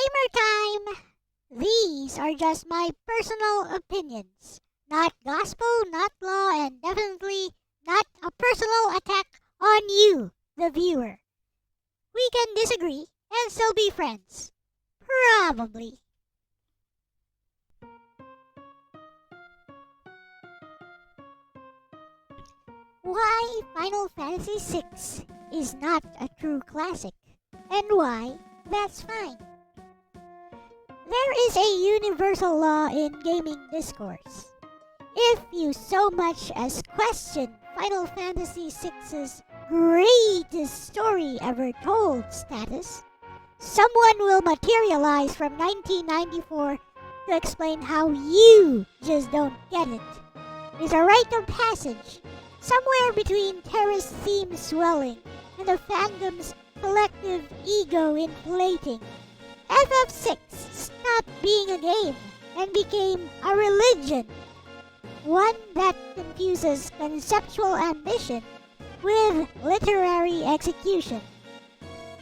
Disclaimer time! These are just my personal opinions. Not gospel, not law, and definitely not a personal attack on you, the viewer. We can disagree and still be friends. Probably. Why Final Fantasy VI is not a true classic, and why that's fine. There is a universal law in gaming discourse. If you so much as question Final Fantasy VI's greatest story ever told status, someone will materialize from 1994 to explain how you just don't get it. It's a rite of passage, somewhere between Terra's theme swelling and the fandom's collective ego inflating. FF6 stopped being a game and became a religion, one that confuses conceptual ambition with literary execution.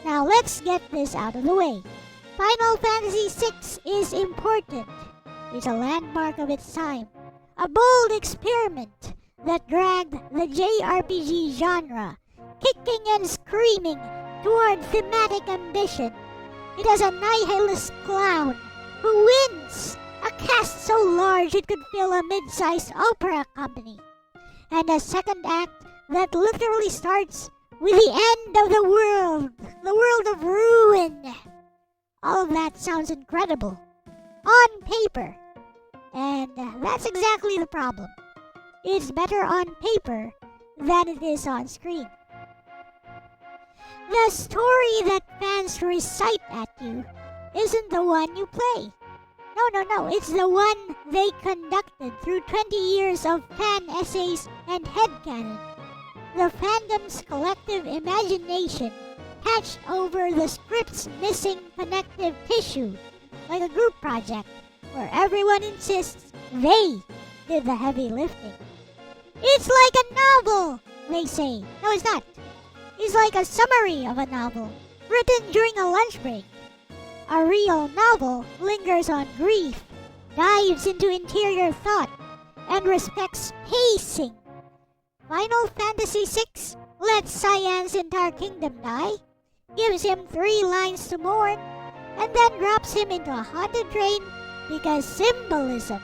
Now let's get this out of the way. Final Fantasy VI is important. It's a landmark of its time, a bold experiment that dragged the JRPG genre kicking and screaming toward thematic ambition. It has a nihilist clown who wins, a cast so large it could fill a mid-sized opera company, and a second act that literally starts with the end of the world of ruin. All of that sounds incredible on paper, and that's exactly the problem. It's better on paper than it is on screen. The story that fans recite at you isn't the one you play. No, it's the one they conducted through 20 years of fan essays and headcanon. The fandom's collective imagination patched over the script's missing connective tissue, like a group project where everyone insists they did the heavy lifting. It's like a novel, they say. No, it's not. It's like a summary of a novel, written during a lunch break. A real novel lingers on grief, dives into interior thought, and respects pacing. Final Fantasy VI lets Cyan's entire kingdom die, gives him 3 lines to mourn, and then drops him into a haunted train because symbolism.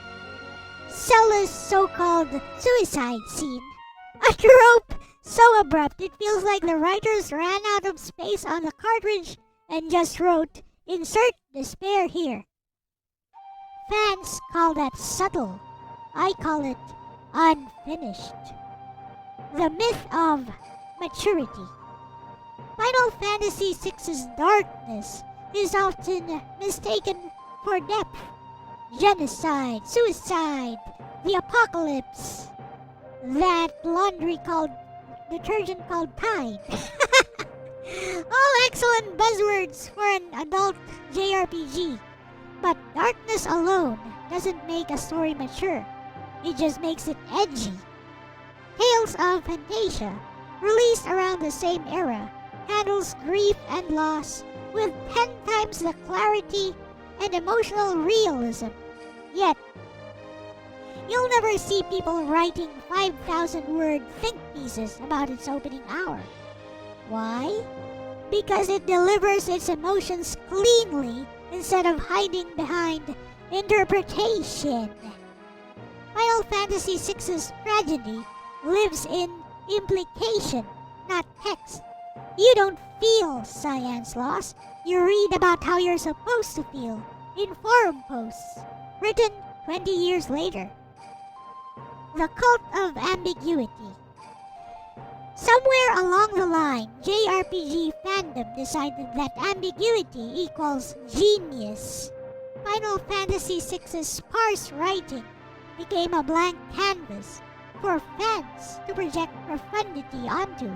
Cella's so-called suicide scene, a trope so abrupt it feels like the writers ran out of space on the cartridge and just wrote, "Insert despair here." Fans call that subtle. I call it unfinished. The myth of maturity. Final Fantasy VI's darkness is often mistaken for depth. Genocide, suicide, the apocalypse. That laundry called detergent called Tide. All excellent buzzwords for an adult JRPG. But darkness alone doesn't make a story mature. It just makes it edgy. Tales of Fantasia, released around the same era, handles grief and loss with 10 times the clarity and emotional realism. Yet, you'll never see people writing 5,000-word think pieces about its opening hour. Why? Because it delivers its emotions cleanly instead of hiding behind interpretation. Final Fantasy VI's tragedy lives in implication, not text. You don't feel Cyan's loss. You read about how you're supposed to feel in forum posts, written 20 years later. The cult of ambiguity. Somewhere along the line, JRPG fandom decided that ambiguity equals genius. Final Fantasy VI's sparse writing became a blank canvas for fans to project profundity onto.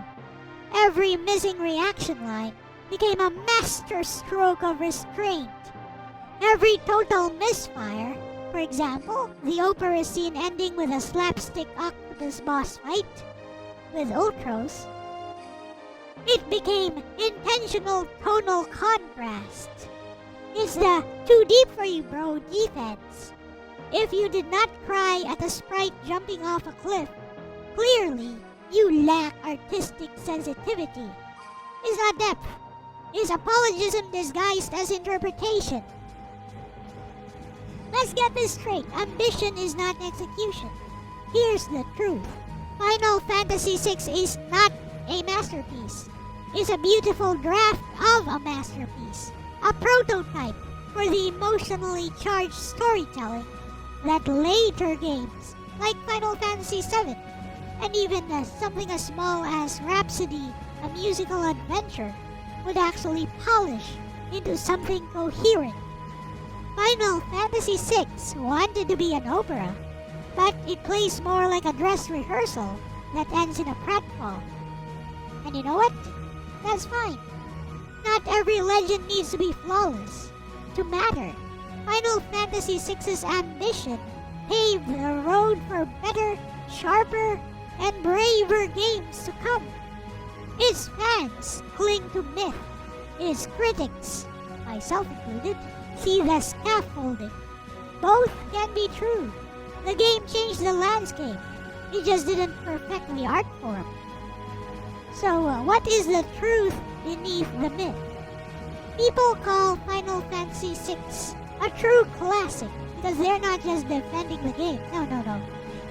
Every missing reaction line became a master stroke of restraint. Every total misfire, for example, the opera scene ending with a slapstick octopus boss fight with Ultros, it became intentional tonal contrast. It's the too deep for you, bro defense. If you did not cry at a sprite jumping off a cliff, clearly you lack artistic sensitivity. It's not depth. It's apologism disguised as interpretation. Let's get this straight. Ambition is not execution. Here's the truth. Final Fantasy VI is not a masterpiece. It's a beautiful draft of a masterpiece. A prototype for the emotionally charged storytelling that later games like Final Fantasy VII and even something as small as Rhapsody, a musical adventure, would actually polish into something coherent. Final Fantasy VI wanted to be an opera, but it plays more like a dress rehearsal that ends in a pratfall. And you know what? That's fine. Not every legend needs to be flawless to matter. Final Fantasy VI's ambition paved the road for better, sharper, and braver games to come. Its fans cling to myth. Its critics, myself included, see the scaffolding. Both can be true. The game changed the landscape. It just didn't perfect the art form. So, what is the truth beneath the myth? People call Final Fantasy VI a true classic because they're not just defending the game. No.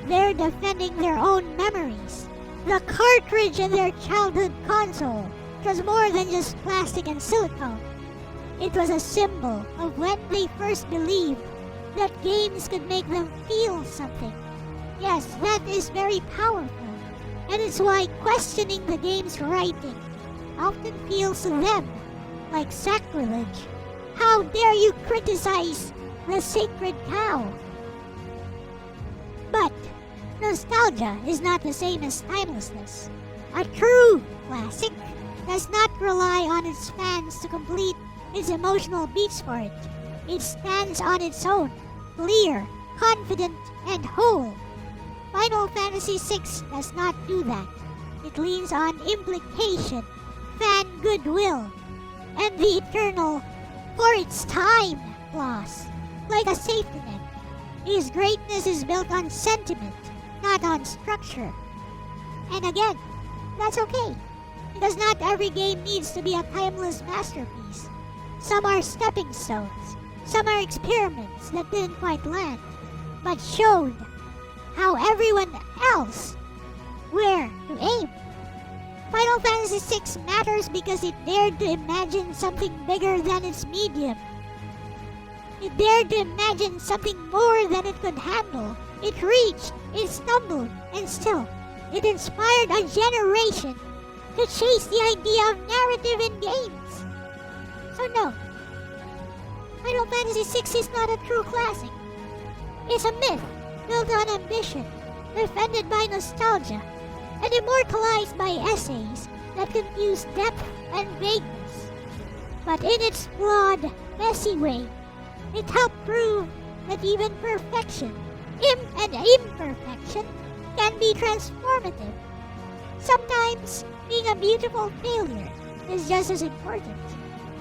They're defending their own memories. The cartridge in their childhood console was more than just plastic and silicone. It was a symbol of when they first believed that games could make them feel something. Yes, that is very powerful. And it's why questioning the game's writing often feels to them like sacrilege. How dare you criticize the sacred cow? But nostalgia is not the same as timelessness. A true classic does not rely on its fans to complete its emotional beats for it. It stands on its own, clear, confident, and whole. Final Fantasy VI does not do that. It leans on implication, fan goodwill, and the eternal, for its time, clause, like a safety net. Its greatness is built on sentiment, not on structure. And again, that's okay, because not every game needs to be a timeless masterpiece. Some are stepping stones, some are experiments that didn't quite land, but showed how everyone else where to aim. Final Fantasy VI matters because it dared to imagine something bigger than its medium. It dared to imagine something more than it could handle. It reached, it stumbled, and still, it inspired a generation to chase the idea of narrative in games. So no, Final Fantasy VI is not a true classic. It's a myth built on ambition, defended by nostalgia, and immortalized by essays that confuse depth and vagueness. But in its flawed, messy way, it helped prove that even perfection, and imperfection, can be transformative. Sometimes, being a beautiful failure is just as important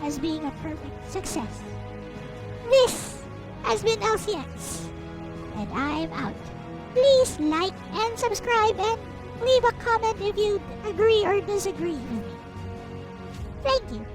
as being a perfect success. This has been LCX, and I'm out. Please like and subscribe and leave a comment if you agree or disagree with me. Thank you.